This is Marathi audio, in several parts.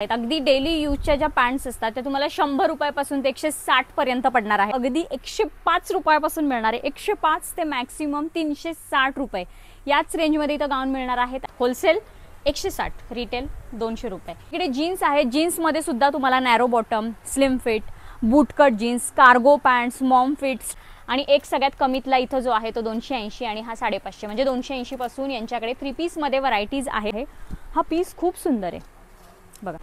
अगदी डेली यूजच्या ज्या पॅन्ट्स असतात त्या तुम्हाला 100 रुपयापासून ते 160 पर्यंत पडणार आहे. अगदी 105 रुपयापासून मिळणार आहे. 105 ते मॅक्सिमम 360 रुपये याच रेंजमध्ये इथं गाऊन मिळणार आहेत. होलसेल 160, रिटेल 200 रुपये. इकडे जीन्स आहे. जीन्समध्ये सुद्धा तुम्हाला narrow bottom, slim fit, bootcut jeans, cargo pants, mom fits आणि एक सगळ्यात कमीतला इथं जो आहे तो 280 आणि हा 550 म्हणजे 280 पासून यांच्याकडे 3 पीसमध्ये व्हरायटीज आहे. हा पीस खूप सुंदर आहे बघा.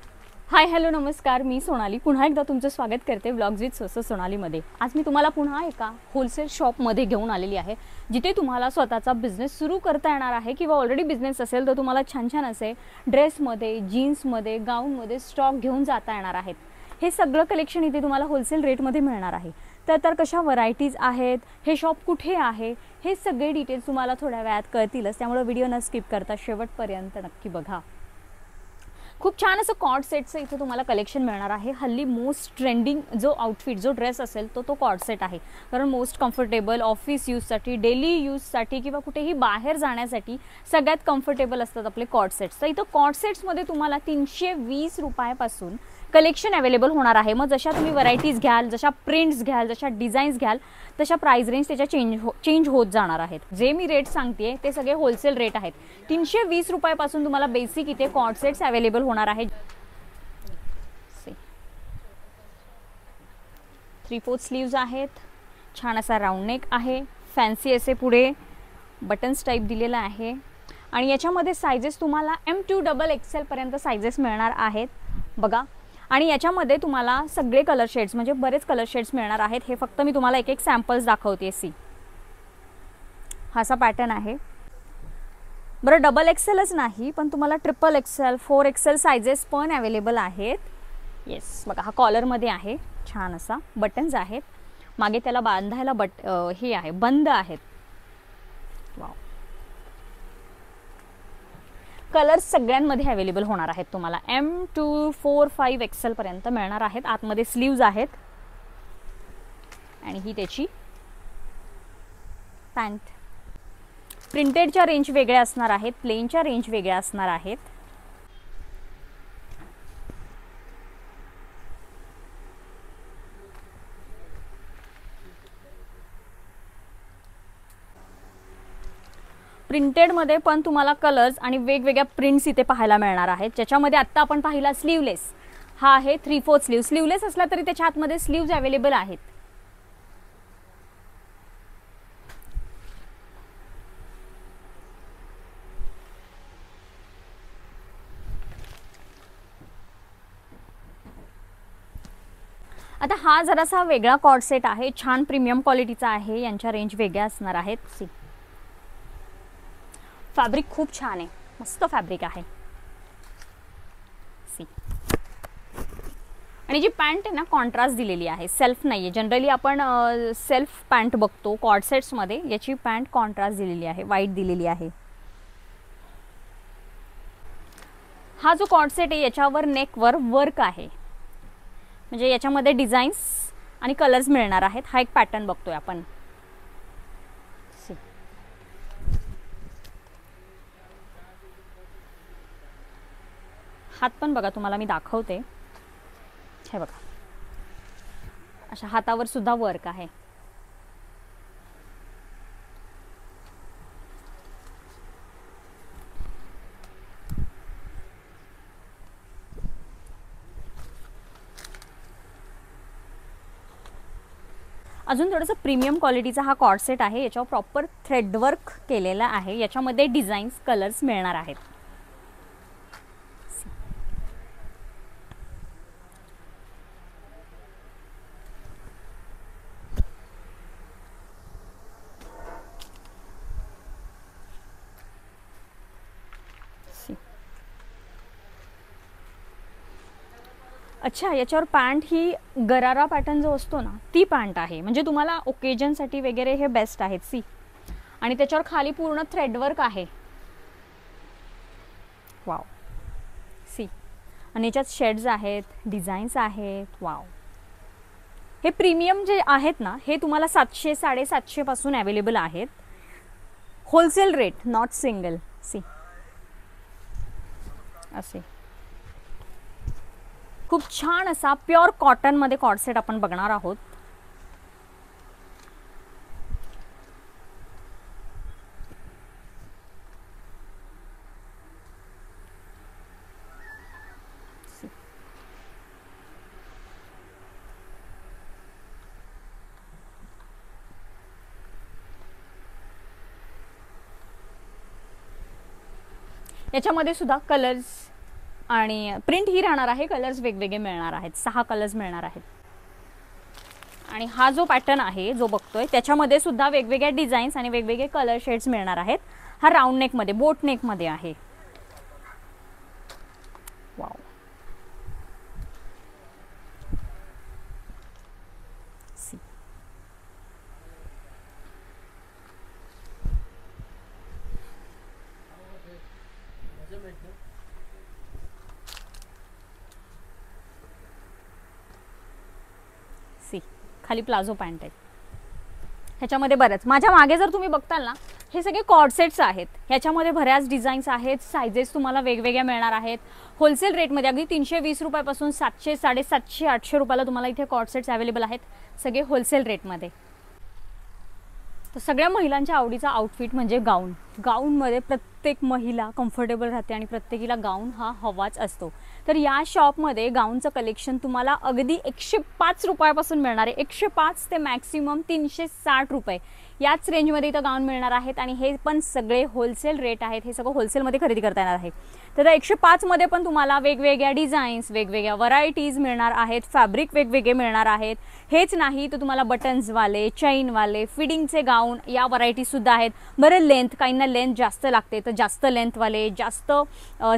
हाय हॅलो नमस्कार, मी सोनाली पुन्हा एकदा तुमचं स्वागत करते व्लॉग्स विथ स्वस्त सोनालीमध्ये. आज मी तुम्हाला पुन्हा एका होलसेल शॉपमध्ये घेऊन आलेली आहे जिथे तुम्हाला स्वतःचा बिझनेस सुरू करता येणार आहे किंवा ऑलरेडी बिझनेस असेल तर तुम्हाला छान छान असे ड्रेसमध्ये, जीन्समध्ये, गाऊनमध्ये स्टॉक घेऊन जाता येणार आहेत. हे सगळं कलेक्शन इथे तुम्हाला होलसेल रेटमध्ये मिळणार आहे. तर कशा व्हरायटीज आहेत, हे शॉप कुठे आहे, हे सगळे डिटेल्स तुम्हाला थोड्या वेळात कळतीलच. त्यामुळे व्हिडिओ न स्किप करता शेवटपर्यंत नक्की बघा. खूप छान असं कॉर्ड सेटचं इथे तुम्हाला कलेक्शन मिळणार आहे. हल्ली मोस्ट ट्रेंडिंग जो आउटफिट जो ड्रेस असेल तो कॉर्ड सेट आहे. कारण मोस्ट कम्फर्टेबल ऑफिस यूजसाठी, डेली यूजसाठी किंवा कुठेही बाहेर जाण्यासाठी सगळ्यात कम्फर्टेबल असतात आपले कॉर्ड सेट्स. तर इथं कॉर्ड सेट्समध्ये तुम्हाला 320 रुपयापासून कलेक्शन अवेलेबल होणार आहे. मग जशा तुम्ही व्हरायटीज घ्याल, जशा प्रिंट्स घ्याल, जशा डिझाईन्स घ्याल तशा प्राइस रेंज त्याच्या चेंज होत जाणार आहेत. जे मी रेट सांगते ते सगळे होलसेल रेट आहेत. 320 रुपयापासून तुम्हाला बेसिक इथे कॉर्ड सेट्स अवेलेबल होणार आहेत. 3/4 स्लीव्ज आहेत. छान असा राऊंड नेक आहे. फॅन्सी असे पुढे बटन्स टाईप दिलेला आहे आणि याच्यामध्ये साइजेस तुम्हाला M2 XXL पर्यंत साइजेस मिळणार आहेत बघा. आणि याच्यामध्ये तुम्हाला सगळे कलर शेड्स म्हणजे बरेच कलर शेड्स मिळणार आहेत. हे फक्त मी तुम्हाला एक सॅम्पल्स दाखवते. सी हा असा पॅटर्न आहे. बरं XXLच नाही पण तुम्हाला XXL, 4XL साइजेस पण अवेलेबल आहेत. येस बघा, हा कॉलरमध्ये आहे. छान असा बटन्स आहेत. मागे त्याला बांधायला हे आहे, बंद आहेत. वाव. कलर्स सगळ्यांमध्ये अवेलेबल होणार आहेत. तुम्हाला M2, 4, 5 XL पर्यंत मिळणार आहेत. आतमध्ये स्लीव्ज आहेत आणि ही त्याची पॅन्ट. प्रिंटेडच्या रेंज वेगळ्या असणार आहेत, प्लेनच्या रेंज वेगळ्या असणार आहेत. प्रिंटेडमध्ये पण तुम्हाला कलर्स आणि वेगवेगळ्या प्रिंट्स इथे पाहायला मिळणार आहेत. ज्याच्यामध्ये आत्ता आपण पाहिला स्लीवलेस हा आहे 3/4 स्लीव. स्लीवलेस असला तरी त्याच्या आतमध्ये स्लीव्ज अवेलेबल आहेत. आता हा जरासा वेगळा कॉर्ड सेट आहे. छान प्रीमियम क्वालिटीचा आहे. यांच्या रेंज वेगळ्या असणार आहेत. सी फॅब्रिक खूप छान आहे, मस्त फॅब्रिक आहे. सी आणि जी पॅन्ट आहे ना कॉन्ट्रास्ट दिलेली आहे, सेल्फ नाही आहे. जनरली आपण सेल्फ पॅन्ट बघतो कॉर्ड सेट्समध्ये. याची पॅन्ट कॉन्ट्रास्ट दिलेली आहे, व्हाईट दिलेली आहे. हा जो कॉर्ड सेट आहे याच्यावर नेकवर वर्क आहे म्हणजे याच्यामध्ये डिझाईन्स आणि कलर्स मिळणार आहेत. हा एक पॅटर्न बघतोय आपण. हात पण बघा, तुम्हाला मी दाखवते. हे बघा, अशा हातावर सुद्धा वर्क आहे. अजून थोडंसं प्रीमियम क्वालिटीचा हा कॉर्ड सेट आहे. याच्यावर प्रॉपर थ्रेड वर्क केलेला आहे. याच्यामध्ये डिझाईन्स, कलर्स मिळणार आहेत. अच्छा, याच्यावर पॅन्ट ही गरारा पॅटर्न जो असतो ना ती पॅन्ट आहे. म्हणजे तुम्हाला ओकेजनसाठी वगैरे हे बेस्ट आहेत. सी आणि त्याच्यावर खाली पूर्ण थ्रेडवर्क आहे. वाव. सी आणि याच्यात शेड्स आहेत, डिझाईन्स आहेत. वाव. हे प्रीमियम जे आहेत ना हे तुम्हाला 700, 750 पासून अवेलेबल आहेत. Wholesale rate, not single. See असे खूप छान असा प्युअर कॉटन मध्ये कॉर्ड सेट आपण बघणार आहोत। याच्यामध्ये सुद्धा कलर्स आणि प्रिंट ही राहणार आहे, कलर्स वेगवेगळे मिळणार आहेत, 6 कलर्स मिळणार आहेत। आणि हा जो पॅटर्न आहे जो बघतोय त्याच्यामध्ये सुद्धा वेगवेगळ्या डिझाईन्स आणि वेगवेगळे कलर शेड्स मिळणार आहेत। हा राऊंड नेक मध्ये, बोट नेक मध्ये आहे। वाव, सी सी खाली प्लाझो पॅन्ट आहे। ह्याच्यामध्ये बरेच, माझ्या मागे जर तुम्ही बघताल ना, हे सगळे कॉर्ड सेट्स आहेत। ह्याच्यामध्ये बऱ्याच डिझाईन्स आहेत, सायझेस तुम्हाला वेगवेगळ्या मिळणार आहेत। होलसेल रेटमध्ये अगदी 320 रुपयापासून 700, 750, 800 रुपयाला तुम्हाला इथे कॉर्ड सेट्स अवेलेबल आहेत, सगळे होलसेल रेटमध्ये। तर सगळ्या महिलांच्या आवडीचा आउटफिट म्हणजे गाऊन। गाऊनमध्ये प्रत्येक महिला कम्फर्टेबल राहते आणि प्रत्येकीला गाऊन हा हवाच असतो। तर या शॉपमध्ये गाऊनचं कलेक्शन तुम्हाला अगदी 105 रुपयापासून मिळणार आहे। 105 ते मॅक्सिमम 360 रुपये याच रेंजमध्ये इथं गाऊन मिळणार आहेत। आणि हे पण सगळे होलसेल रेट आहेत, हे सगळं होलसेलमध्ये खरेदी करता येणार आहे। तर 105 मध्ये पण तुम्हाला वेगवेगळ्या डिझाईन्स, वेगवेगळ्या व्हरायटीज मिळणार आहेत, फॅब्रिक वेगवेगळे मिळणार आहेत। हेच नाही तर तुम्हाला बटन्सवाले, चैनवाले, फिडिंगचे गाऊन या व्हरायटीसुद्धा आहेत। बरं, लेंथ, काहींना लेंथ जास्त लागते तर जास्त लेंथवाले, जास्त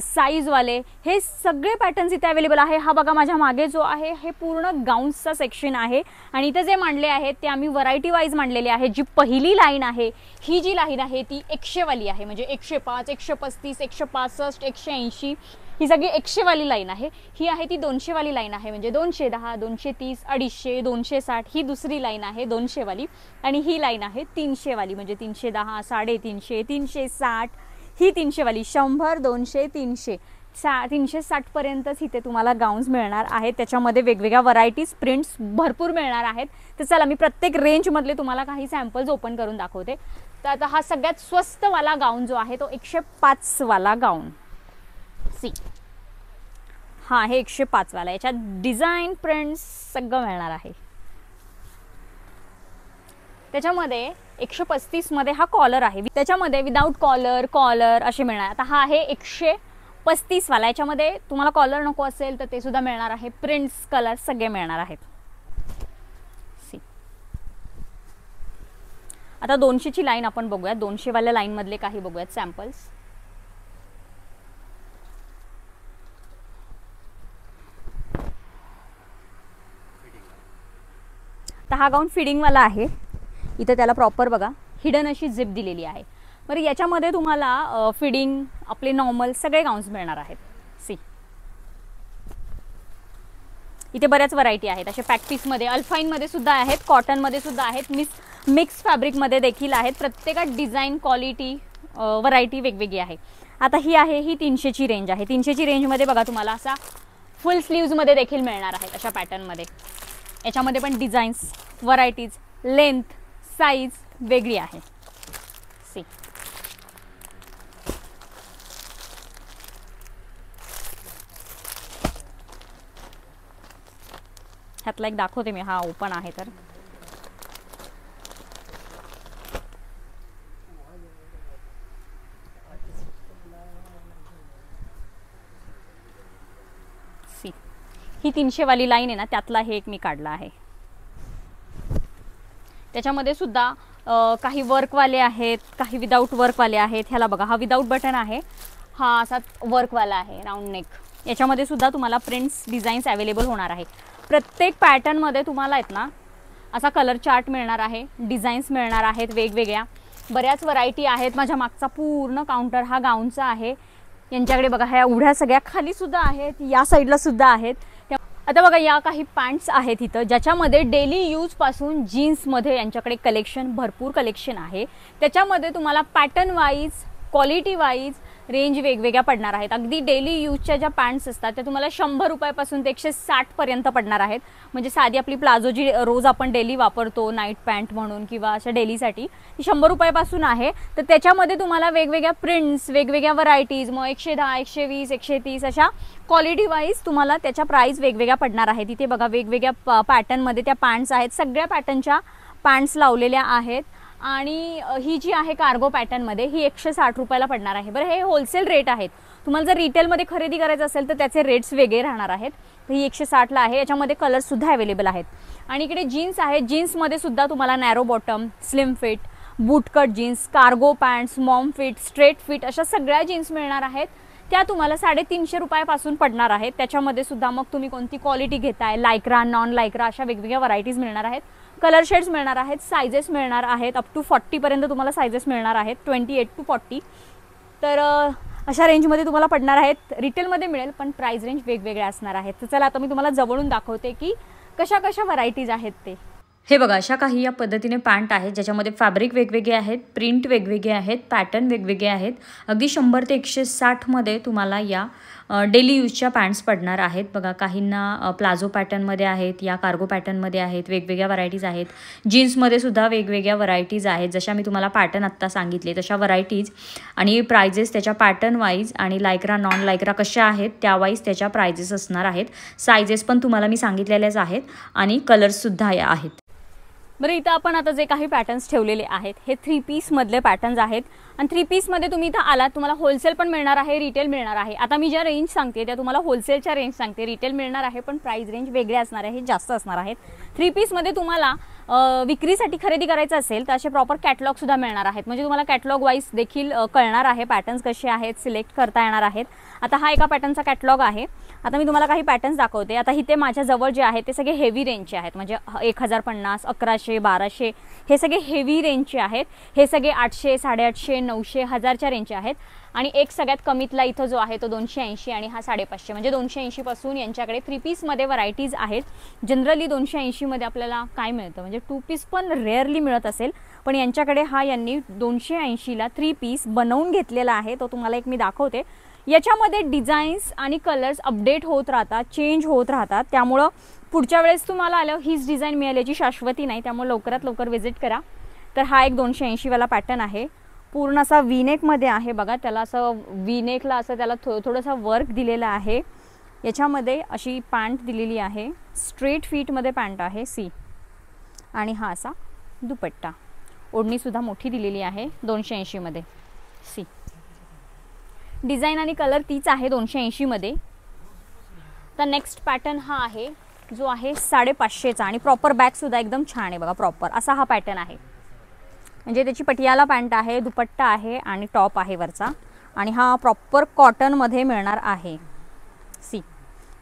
साईजवाले, हे सगळे पॅटर्न्स इथे अवेलेबल आहे। हा बघा माझ्या मागे जो आहे हे पूर्ण गाऊन्सचा सेक्शन आहे आणि इथे जे मांडले आहेत ते आम्ही व्हरायटी वाईज मांडलेले आहे। जी पहिली लाईन आहे, ही जी लाईन आहे ती 100 वाली आहे, म्हणजे 105, 135, 165, 180 ही सगळी 100 वाली लाईन आहे। ही आहे ती 200 वाली लाईन आहे, म्हणजे 210, 230, 250, 260 ही दुसरी लाईन आहे 200 वाली। आणि ही लाईन आहे 300 वाली, म्हणजे 310, 350, 360 ही 300 वाली, 100, 200, 300, 360 पर्यंतच इथे तुम्हाला गाऊन्स मिळणार आहेत। त्याच्यामध्ये वेगवेगळ्या व्हरायटीज, प्रिंट्स भरपूर मिळणार आहेत। तर चला मी प्रत्येक रेंज मधले तुम्हाला काही सॅम्पल्स ओपन करून दाखवते। तर आता हा सगळ्यात स्वस्त वाला गाऊन जो आहे तो 105 वाला गाऊन, सी हा हे 105 वाला, याच्यात डिझाईन, प्रिंट्स सगळं मिळणार आहे। त्याच्यामध्ये 135 मध्ये हा कॉलर आहे, त्याच्यामध्ये विदाउट कॉलर, कॉलर असे मिळणार। आता हा आहे 135 वाला, याच्यामध्ये तुम्हाला कॉलर नको असेल तर ते सुद्धा मिळणार आहे। प्रिंट्स, कलर सगळे मिळणार आहेत। सी आता 200 ची लाईन आपण बघूया, 200 वाल्या लाईन मधले काही बघूयात सॅम्पल्स। तर हा गाऊन फिडिंग वाला आहे, इथे त्याला प्रॉपर बघा हिडन अशी झिप दिलेली आहे। बरं, याच्यामध्ये तुम्हाला फिडिंग, आपले नॉर्मल सगळे गाऊन्स मिळणार आहेत। सी इथे बऱ्याच व्हरायटी आहेत, असे पॅक पीस मध्ये, अल्फाईन मध्ये सुद्धा आहेत, कॉटन मध्ये सुद्धा आहेत, मिक्स फॅब्रिक मध्ये देखील आहेत। प्रत्येकात डिझाईन, क्वालिटी, व्हरायटी वेगवेगळी आहे। आता ही आहे, ही 300 ची रेंज आहे। 300 ची रेंज मध्ये बघा तुम्हाला असा फुल स्लीव्ज मध्ये देखील मिळणार आहे, अशा पॅटर्न मध्ये। याच्यामध्ये पण डिझाईन्स, व्हरायटीज, लेंथ, साईज वेगळी आहे। सी ह्यातला एक दाखवते मी, हा ओपन आहे तर सी ही 300 वाली लाईन आहे ना, त्यातला हे एक मी काढला आहे। त्याच्यामध्ये सुद्धा काही वर्कवाले आहेत, काही विदाउट वर्कवाले आहेत। ह्याला बघा, हा विदाउट बटन आहे, हा असा वर्कवाला आहे, राऊंड नेक। याच्यामध्ये सुद्धा तुम्हाला प्रिंट्स, डिझाईन्स अवेलेबल होणार आहे। प्रत्येक पॅटर्नमध्ये तुम्हाला आहेत ना असा कलर चार्ट मिळणार आहे, डिझाईन्स मिळणार आहेत वेगवेगळ्या, बऱ्याच व्हरायटी आहेत। माझ्या मागचा पूर्ण काउंटर हा गाऊनचा आहे। यांच्याकडे बघा ह्या उड्या सगळ्या खाली सुद्धा आहेत, या साईडला सुद्धा आहेत। आता बघा या काही पॅन्ट्स आहेत इथं, ज्याच्यामध्ये डेली यूज पासून जीन्समध्ये यांच्याकडे कलेक्शन, भरपूर कलेक्शन आहे। त्याच्यामध्ये तुम्हाला pattern wise, quality wise, range वेगवेगळ्या पडणार आहेत. अगदी डेली यूजच्या ज्या पॅन्ट्स असतात त्या तुम्हाला 100 रुपयापासून ते 160 पर्यंत पडणार आहेत. म्हणजे साधी आपली प्लाझो जी रोज आपण डेली वापरतो नाईट पॅन्ट म्हणून किंवा अशा डेलीसाठी ती 100 रुपयापासून आहे. तर त्याच्यामध्ये तुम्हाला वेगवेगळ्या प्रिंट्स, वेगवेगळ्या व्हरायटीज, मग 110, 120, 130 अशा क्वालिटी वाईज तुम्हाला त्याच्या प्राइस वेगवेगळ्या पडणार आहेत. इथे बघा वेगवेगळ्या पॅटर्नमध्ये त्या पॅन्ट्स आहेत. सगळ्या पॅटर्नच्या पॅन्ट्स लावलेल्या आहेत. आणि ही जी आहे कार्गो पॅटर्नमध्ये ही 160 रुपयाला पडणार आहे. बरं, हे होलसेल रेट आहेत. तुम्हाला जर रिटेलमध्ये खरेदी करायचं असेल तर त्याचे रेट्स वेगळे राहणार आहेत. तर ही 160ला आहे. याच्यामध्ये कलर्ससुद्धा अवेलेबल आहेत. आणि इकडे जीन्स आहेत. जीन्समध्ये सुद्धा तुम्हाला narrow bottom, slim fit, bootcut jeans, cargo pants, mom fit, straight fit अशा सगळ्या जीन्स मिळणार आहेत. त्या तुम्हाला 350 रुपयापासून पडणार आहेत. त्याच्यामध्ये सुद्धा मग तुम्ही कोणती क्वालिटी घेताय, लायक्रा, नॉन लायक्रा अशा वेगवेगळ्या व्हरायटीज मिळणार आहेत. कलर शेड्स मिळणार आहेत. सायझेस मिळणार आहेत. अप टू 40 पर्यंत तुम्हाला सायझेस मिळणार आहेत. 28 to 40. तर अशा रेंजमध्ये तुम्हाला पडणार आहेत. रिटेलमध्ये मिळेल पण प्राइस रेंज वेगवेगळ्या असणार आहेत. तर चला आता मी तुम्हाला जवळून दाखवते की कशा कशा व्हरायटीज आहेत ते. हे बघा, अशा काही या पद्धतीने पॅन्ट आहेत ज्याच्यामध्ये फॅब्रिक वेगवेगळे आहेत, प्रिंट वेगवेगळे आहेत, पॅटर्न वेगवेगळे आहेत. अगदी 100 ते 160मध्ये तुम्हाला या डेली यूजच्या पॅन्ट्स पडणार आहेत. बघा, काहींना प्लाझो पॅटर्नमध्ये आहेत, या कार्गो पॅटर्नमध्ये आहेत, वेगवेगळ्या व्हरायटीज आहेत. जीन्समध्ये सुद्धा वेगवेगळ्या व्हरायटीज आहेत. जशा मी तुम्हाला पॅटर्न आत्ता सांगितले तशा व्हरायटीज आणि प्राइजेस त्याच्या पॅटर्न वाईज आणि लायक्रा, नॉन लायक्रा कशा आहेत त्यावाईज त्याच्या प्राइजेस असणार आहेत. सायझेस पण तुम्हाला मी सांगितलेलेच आहेत आणि कलर्ससुद्धा आहेत. बरं, इथं आपण आता जे काही पॅटर्न्स ठेवलेले आहेत हे 3 पीसमधले पॅटर्न्स आहेत. आणि 3 पीसमध्ये तुम्ही इथं आलात तुम्हाला होलसेल पण मिळणार आहे, रिटेल मिळणार आहे. आता मी ज्या रेंज सांगते त्या तुम्हाला होलसेलच्या रेंज सांगते. रिटेल मिळणार आहे पण प्राइस रेंज वेगळे असणार आहे, जास्त असणार आहेत. 3 पीसमध्ये तुम्हाला विक्रीसाठी खरेदी करायचं असेल तर असे प्रॉपर कॅटलॉगसुद्धा मिळणार आहेत. म्हणजे तुम्हाला कॅटलॉग वाईज देखील कळणार आहे, पॅटर्न्स कसे आहेत सिलेक्ट करता येणार आहेत. आता हा एका पॅटर्नचा कॅटलॉग आहे. आता मी तुम्हाला काही पॅटर्न्स दाखवते. आता इथे माझ्याजवळ जे आहे ते सगळे हेवी रेंजचे आहेत. म्हणजे 1050, 1100, 1200 हे सगळे हेवी रेंजचे आहेत. हे सगळे 800, 850, 900, 1000च्या रेंजचे आहेत. आणि एक सगळ्यात कमीतला इथं जो आहे तो 280 आणि हा 550. म्हणजे 280 पासून यांच्याकडे 3 पीसमध्ये व्हरायटीज आहेत. जनरली 280 मध्ये आपल्याला काय मिळतं म्हणजे 2 पीस पण रेअरली मिळत असेल, पण यांच्याकडे हा यांनी 280ला 3 पीस बनवून घेतलेला आहे. तो तुम्हाला एक मी दाखवते. याच्यामध्ये डिझाईन्स आणि कलर्स अपडेट होत राहतात, चेंज होत राहतात. त्यामुळं पुढच्या वेळेस तुम्हाला आल्यावर हीच डिझाईन मिळेल याची शाश्वती नाही. त्यामुळे लवकरात लवकर व्हिजिट करा. तर हा एक 280 वाला पॅटर्न आहे. पूर्ण असा वीनेकमध्ये आहे. बघा, त्याला असं वीनेकला असं त्याला थोडंसं वर्क दिलेलं आहे. याच्यामध्ये अशी पॅन्ट दिलेली आहे. स्ट्रेट फिटमध्ये पॅन्ट आहे सी. आणि हा असा दुपट्टा. ओढणीसुद्धा मोठी दिलेली आहे 280मध्ये सी. डिझाईन आणि कलर तीच आहे 280मध्ये. तर नेक्स्ट पॅटर्न हा आहे जो आहे 550चा आणि प्रॉपर बॅगसुद्धा एकदम छान आहे. बघा, प्रॉपर असा हा पॅटर्न आहे. म्हणजे त्याची पटियाला पॅन्ट आहे, दुपट्टा आहे आणि टॉप आहे वरचा. आणि हा प्रॉपर कॉटनमध्ये मिळणार आहे सी.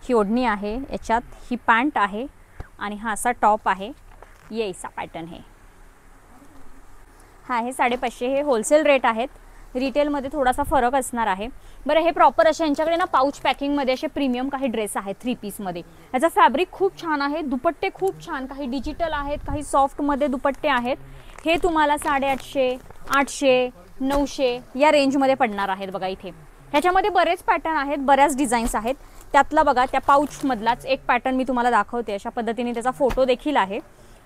ही ओढणी आहे, याच्यात ही पॅन्ट आहे आणि हा असा टॉप आहे. ये असा पॅटर्न आहे. हा आहे 550. हे होलसेल रेट आहेत. रिटेलमध्ये थोडासा फरक असणार आहे. बरं, हे प्रॉपर असे यांच्याकडे ना पाऊच पॅकिंगमध्ये असे प्रीमियम काही ड्रेस आहेत 3 पीसमध्ये. याचा फॅब्रिक खूप छान आहे. दुपट्टे खूप छान, काही डिजिटल आहेत, काही सॉफ्टमध्ये दुपट्टे आहेत. हे तुम्हाला 850, 800, 900 या रेंजमध्ये पडणार आहेत. बघा, इथे ह्याच्यामध्ये बरेच पॅटर्न आहेत, बऱ्याच डिझाईन्स आहेत. त्यातला बघा त्या पाऊचमधलाच एक पॅटर्न मी तुम्हाला दाखवते. अशा पद्धतीने त्याचा फोटो देखील आहे.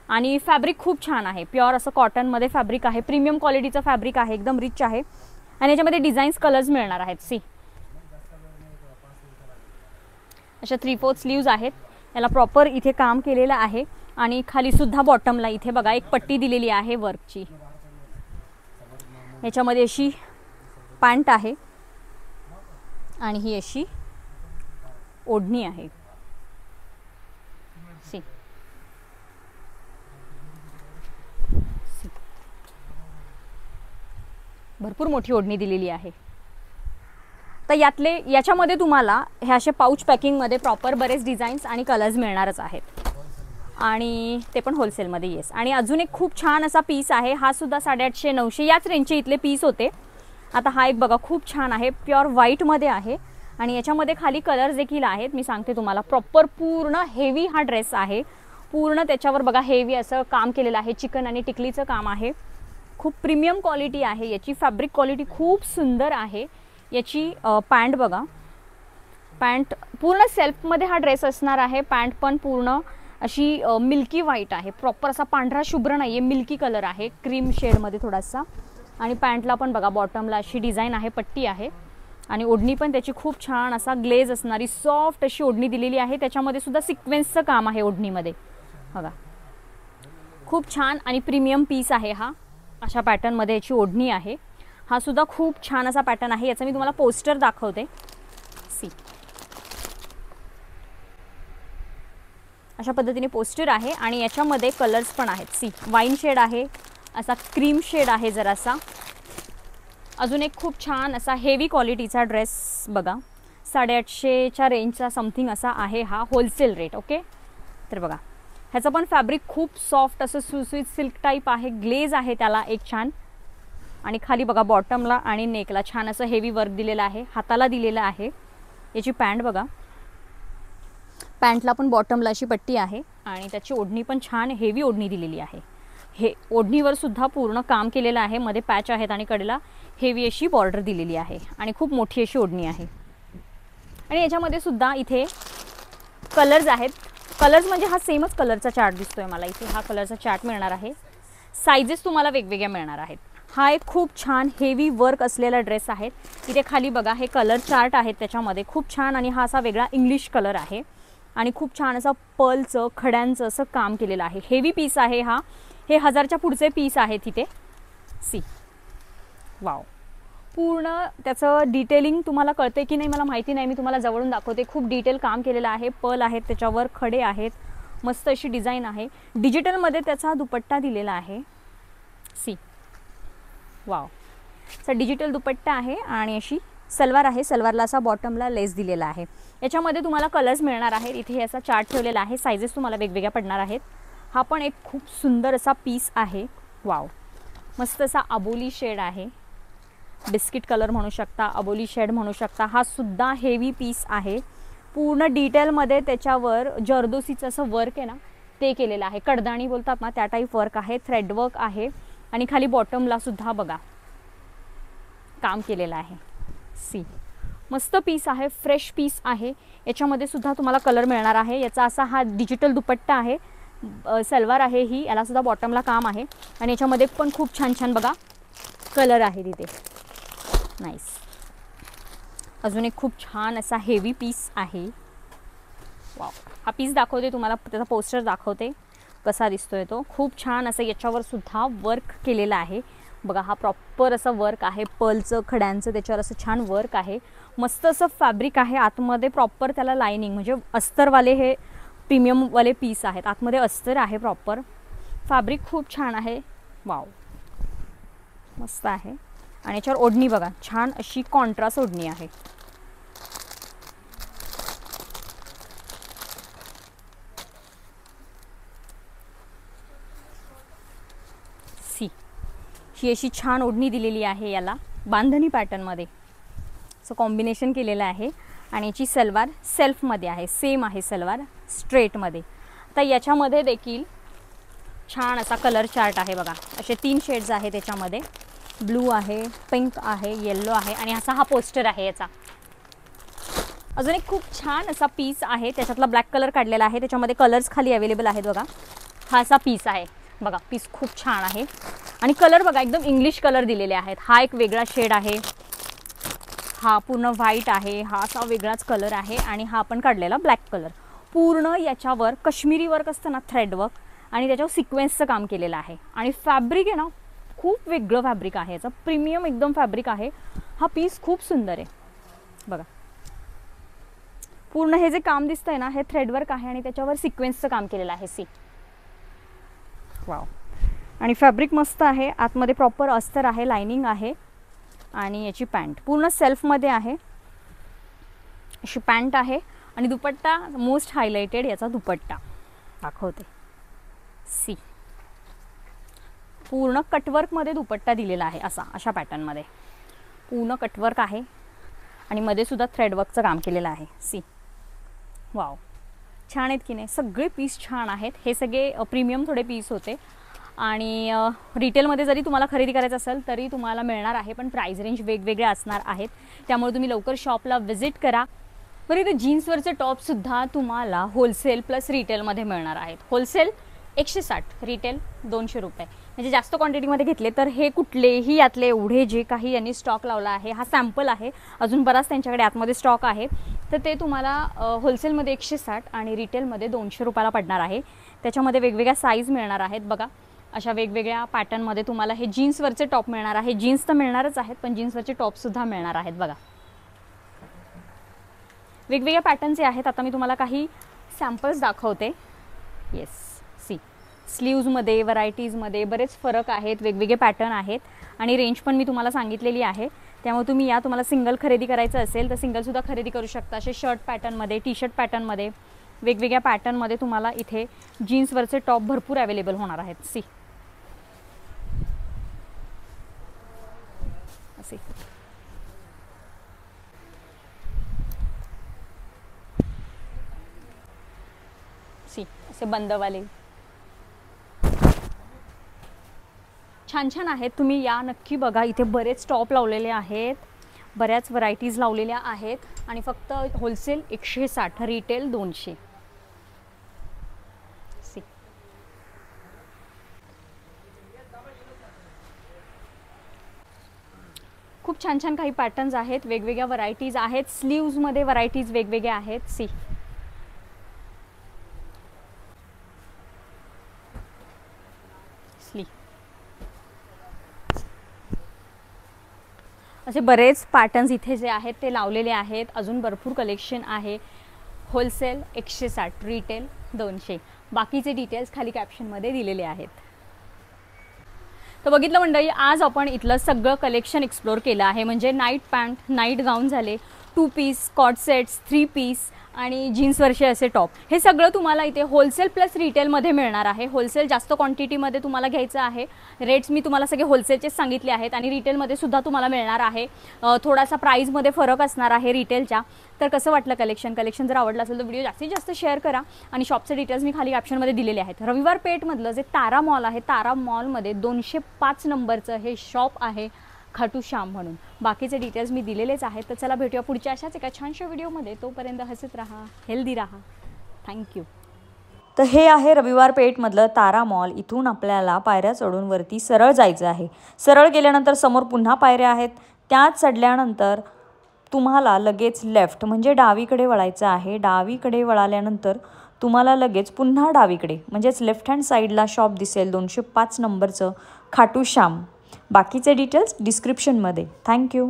आणि फॅब्रिक खूप छान आहे. प्युअर असं कॉटनमध्ये फॅब्रिक आहे. प्रीमियम क्वालिटीचं फॅब्रिक आहे, एकदम रिच आहे. आणि याच्यामध्ये डिझाईन्स कलर्स मिळणार आहेत सी. अशा 3/4 स्लीव्ज आहेत. याला प्रॉपर इथे काम केलेलं आहे. आणि खाली सुद्धा बॉटमला इथे बघा एक पट्टी दिलेली आहे वर्कची. याच्यामध्ये अशी पॅन्ट आहे आणि ही अशी ओढणी आहे सी. भरपूर मोठी ओढणी दिलेली आहे. तर याच्यामध्ये तुम्हाला हे असे पाऊच पॅकिंगमध्ये प्रॉपर बरेच डिझाईन्स आणि कलर्स मिळणारच आहेत. आणि ते पण होलसेलमध्ये. येस. आणि अजून एक खूप छान असा पीस आहे. हा सुद्धा 850, 900 याच रेंजचे इथले पीस होते. आता हा एक बघा खूप छान आहे. प्युअर व्हाईटमध्ये आहे. आणि याच्यामध्ये खाली कलर्स देखील आहेत. मी सांगते तुम्हाला प्रॉपर पूर्ण हेवी हा ड्रेस आहे. पूर्ण त्याच्यावर बघा हेवी असं काम केलेलं आहे. चिकन आणि टिकलीचं काम आहे. खूप प्रीमियम क्वालिटी आहे याची. फॅब्रिक क्वालिटी खूप सुंदर आहे. याची पॅन्ट बघा, पॅन्ट पूर्ण सेल्फमध्ये हा ड्रेस असणार आहे. पॅन्ट पण पूर्ण अशी मिल्की व्हाईट आहे, प्रॉपर असा पांढरा शुभ्र नाही आहे, मिल्की कलर आहे, क्रीम शेडमध्ये थोडासा. आणि पॅन्टला पण बघा बॉटमला अशी डिझाईन आहे, पट्टी आहे. आणि ओढणी पण त्याची खूप छान असा ग्लेज असणारी सॉफ्ट अशी ओढणी दिलेली आहे. त्याच्यामध्ये सुद्धा सिक्वेन्सचं काम आहे ओढणीमध्ये बघा, खूप छान आणि प्रीमियम पीस आहे हा. अशा पॅटर्नमध्ये याची ओढणी आहे. हा सुद्धा खूप छान असा पॅटर्न आहे. याचा मी तुम्हाला पोस्टर दाखवते. सी अशा पद्धतीने पोस्टर आहे आणि याच्यामध्ये कलर्स पण आहेत. सी वाईन शेड आहे, असा क्रीम शेड आहे जरासा. अजून एक खूप छान असा हेवी क्वालिटीचा ड्रेस बघा, 850च्या रेंजचा समथिंग असा आहे हा, होलसेल रेट. ओके, तर बघा ह्याचं पण फॅब्रिक खूप सॉफ्ट असं सुसुईत सिल्क टाईप आहे, ग्लेज आहे त्याला एक छान. आणि खाली बघा बॉटमला आणि नेकला छान असं हेवी वर्क दिलेलं आहे, हाताला दिलेलं आहे. याची पॅन्ट बघा, पॅन्टला पण बॉटमला अशी पट्टी आहे आणि त्याची ओढणी पण छान हेवी ओढणी दिलेली आहे. हे ओढणीवर सुद्धा पूर्ण काम केलेलं आहे, मध्ये पॅच आहेत आणि कडेला हेवी अशी बॉर्डर दिलेली आहे आणि खूप मोठी अशी ओढणी आहे. आणि याच्यामध्ये सुद्धा इथे कलर्स आहेत. कलर्स म्हणजे हा सेमच कलरचा चार्ट दिसतोय मला इथे, हा कलरचा चार्ट मिळणार आहे. साइजेस तुम्हाला वेगवेगळ्या मिळणार आहेत. हा एक खूप छान हेवी वर्क असलेला ड्रेस आहे. इथे खाली बघा हे कलर चार्ट आहेत त्याच्यामध्ये खूप छान. आणि हा असा वेगळा इंग्लिश कलर आहे आणि खूप छान असं पर्लचं खड्यांचं असं काम केलेलं आहे. हेवी पीस आहे हा, हे 1000च्या पुढचे पीस आहेत इथे. सी वाव, पूर्ण त्याचं डिटेलिंग तुम्हाला कळते की नाही मला माहिती नाही, मी तुम्हाला जवळून दाखवते. खूप डिटेल काम केलेलं आहे, पर्ल आहेत त्याच्यावर, खडे आहेत, मस्त अशी डिझाईन आहे. डिजिटलमध्ये त्याचा दुपट्टा दिलेला आहे. सी वाव, असा डिजिटल दुपट्टा आहे आणि अशी सलवार आहे, सलवारला असा बॉटमला लेस दिलेला आहे. याच्यामध्ये तुम्हाला कलर्स मिळणार आहेत. इथे असा चार्ट ठेवलेला आहे, साइजेस तुम्हाला वेगवेगळ्या पडणार आहेत. हा पण एक खूप सुंदर असा पीस आहे. वाव, मस्त असा अबोली शेड आहे, बिस्किट कलर म्हणू शकता, अबोली शेड म्हणू शकता. हा सुद्धा हेवी पीस आहे, पूर्ण डिटेलमध्ये त्याच्यावर जरदोसीचं असं वर्क आहे ना ते केलेलं आहे, कडदाणी बोलतात ना त्या टाईप वर्क आहे, थ्रेड वर्क आहे. आणि खाली बॉटमला सुद्धा बघा काम केलेलं आहे. सी मस्त पीस आहे, फ्रेश पीस आहे. याच्यामध्ये सुद्धा तुम्हाला कलर मिळणार आहे. याचा असा हा डिजिटल दुपट्टा आहे, सलवार आहे ही, याला सुद्धा बॉटमला काम आहे. आणि याच्यामध्ये पण खूप छान छान बघा कलर आहे तिथे, नाईस. अजून एक खूप छान असा हेवी पीस आहे. वाव, हा पीस दाखवते तुम्हाला, त्याचा पोस्टर दाखवते कसा दिसतोय तो. खूप छान असं याच्यावर सुद्धा वर्क केलेलं आहे बघा. हा प्रॉपर असं वर्क आहे, पर्लचं खड्यांचं त्याच्यावर असं छान वर्क आहे. मस्त असं फॅब्रिक आहे, आतमध्ये प्रॉपर त्याला लाइनिंग, म्हणजे अस्तरवाले हे प्रीमियमवाले पीस आहेत, आतमध्ये अस्तर आहे प्रॉपर. फॅब्रिक खूप छान आहे. वाव, मस्त आहे. आणि याच्यावर ओढणी बघा, छान अशी कॉन्ट्रास्ट ओढणी आहे. सी ही अशी छान ओढणी दिलेली आहे, याला बांधणी पॅटर्नमध्ये असं कॉम्बिनेशन केलेलं आहे. आणि याची सलवार सेल्फमध्ये आहे, सेम आहे सलवार स्ट्रेटमध्ये. तर याच्यामध्ये देखील छान असा कलर चार्ट आहे बघा. असे 3 शेड्स आहेत त्याच्यामध्ये, ब्लू आहे, पिंक आहे, येल्लो आहे आणि असा हा पोस्टर आहे याचा. अजून एक खूप छान असा पीस आहे, त्याच्यातला ब्लॅक कलर काढलेला आहे, त्याच्यामध्ये कलर्स खाली अवेलेबल आहेत बघा. हा असा पीस आहे बघा, पीस खूप छान आहे. आणि कलर बघा एकदम इंग्लिश कलर दिलेले आहेत. हा एक वेगळा शेड आहे, हा पूर्ण व्हाईट आहे, हा असा वेगळाच कलर आहे. आणि हा आपण काढलेला ब्लॅक कलर. पूर्ण याच्यावर काश्मीरी वर्क असतं ना, थ्रेड वर्क, आणि त्याच्यावर सिक्वेन्सचं काम केलेलं आहे. आणि फॅब्रिक आहे ना खूप वेगळं फॅब्रिक आहे याचं, प्रीमियम एकदम फॅब्रिक आहे. हा पीस खूप सुंदर आहे बघा. पूर्ण हे जे काम दिसतंय ना हे थ्रेडवर्क आहे आणि त्याच्यावर सिक्वेन्सचं काम केलेलं आहे. सी वाव, आणि फॅब्रिक मस्त आहे, आतमध्ये प्रॉपर अस्तर आहे, लाइनिंग आहे. आणि याची पॅन्ट पूर्ण सेल्फमध्ये आहे, अशी पॅन्ट आहे. आणि दुपट्टा मोस्ट हायलाइटेड याचा दुपट्टा दाखवते. सी पूर्ण कटवर्कमध्ये दुपट्टा दिलेला आहे, अशा पॅटर्नमध्ये पूर्ण कटवर्क आहे. आणि मध्ये सुद्धा थ्रेडवर्कचं काम केलेलं आहे. सी वाव, छान आहेत की नाही, सगळे पीस छान आहेत. हे सगळे प्रीमियम थोडे पीस होते. आणि रिटेलमध्ये जरी तुम्हाला खरेदी करायचं असेल तरी तुम्हाला मिळणार आहे, पण प्राइस रेंज वेगवेगळे असणार आहेत, त्यामुळे तुम्ही लवकर शॉपला व्हिजिट करा. बरं, इथे जीन्सवरचे टॉपसुद्धा तुम्हाला होलसेल प्लस रिटेलमध्ये मिळणार आहेत. होलसेल 160, रिटेल 200 रुपये. म्हणजे जास्त क्वांटिटीमध्ये घेतले तर हे कुठलेही यातले एवढे जे काही यांनी स्टॉक लावला आहे, हा सॅम्पल आहे, अजून बराच त्यांच्याकडे आतमध्ये स्टॉक आहे, तर ते तुम्हाला होलसेलमध्ये 160 आणि रिटेलमध्ये 200 रुपयाला पडणार आहे. त्याच्यामध्ये वेगवेगळ्या साईज मिळणार आहेत. बघा, अशा वेगवेगळ्या पॅटर्नमध्ये तुम्हाला हे जीन्सवरचे टॉप मिळणार आहे. जीन्स तर मिळणारच आहेत, पण जीन्सवरचे टॉपसुद्धा मिळणार आहेत. बघा, वेगवेगळ्या पॅटर्नचे आहेत. आता मी तुम्हाला काही सॅम्पल्स दाखवते. येस, सी, स्लीव्जमध्ये, व्हरायटीजमध्ये बरेच फरक आहेत, वेगवेगळे पॅटर्न आहेत आणि रेंज पण मी तुम्हाला सांगितलेली आहे. त्यामुळे तुम्ही या, तुम्हाला सिंगल खरेदी करायचं असेल तर सिंगलसुद्धा खरेदी करू शकता. असे शर्ट पॅटर्नमध्ये, टी शर्ट पॅटर्नमध्ये, वेगवेगळ्या पॅटर्नमध्ये तुम्हाला इथे जीन्सवरचे टॉप भरपूर अवेलेबल होणार आहेत. सी, असे सी, असे बंदवाले छान छान आहेत. तुम्ही या, नक्की बघा. इथे बरेच टॉप लावलेले आहेत, बऱ्याच व्हरायटीज लावलेल्या आहेत आणि फक्त होलसेल 160, रिटेल 200. सी, खूप छान छान काही पॅटर्न्स आहेत, वेगवेगळ्या व्हरायटीज आहेत. स्लीव्जमध्ये व्हरायटीज वेगवेगळ्या आहेत. सी, असे बरेच पॅटर्न्स इथे जे आहेत ते लावलेले आहेत. अजून भरपूर कलेक्शन आहे. Wholesale 160, retail 200. बाकीचे डिटेल्स खाली कॅप्शनमध्ये दिलेले आहेत. तर बघितलं मंडळी, आज आपण इथलं सगळं कलेक्शन एक्सप्लोर केलं आहे. म्हणजे नाईट पॅन्ट, नाईट गाऊन झाले, 2 पीस, कॉट सेट्स, 3 पीस आणि जीन्सवरचे असे टॉप, हे सगळं तुम्हाला इथे होलसेल प्लस रिटेलमध्ये मिळणार आहे. होलसेल जास्त क्वांटिटीमध्ये तुम्हाला घ्यायचं आहे. रेट्स मी तुम्हाला सगळे होलसेलचेच सांगितले आहेत आणि रिटेलमध्ये सुद्धा तुम्हाला मिळणार आहे. थोडासा प्राईजमध्ये फरक असणार आहे रिटेलच्या. तर कसं वाटलं कलेक्शन जर आवडलं असेल तर व्हिडिओ जास्तीत जास्त शेअर करा आणि शॉपचे डिटेल्स मी खाली कॅप्शनमध्ये दिलेले आहेत. रविवार पेठमधलं जे तारा मॉल आहे, तारा मॉलमध्ये 205 नंबरचं हे शॉप आहे, खाटू श्याम म्हणून. बाकीचे डिटेल्स मी दिलेलेच आहेत. तर चला भेटूया पुढच्या अशाच एका छानशा व्हिडिओमध्ये. तोपर्यंत हसत राहा, हेल्दी राहा. थँक्यू. तर हे आहे रविवार पेठमधलं तारा मॉल. इथून आपल्याला पायऱ्या चढून वरती सरळ जायचं आहे. सरळ गेल्यानंतर समोर पुन्हा पायऱ्या आहेत. त्यात चढल्यानंतर तुम्हाला लगेच लेफ्ट म्हणजे डावीकडे वळायचं आहे. डावीकडे वळाल्यानंतर तुम्हाला लगेच पुन्हा डावीकडे म्हणजेच लेफ्ट हँड साईडला शॉप दिसेल 205 नंबरचं खाटू श्याम. बाकीचे डिटेल्स डिस्क्रिप्शनमध्ये. थँक्यू.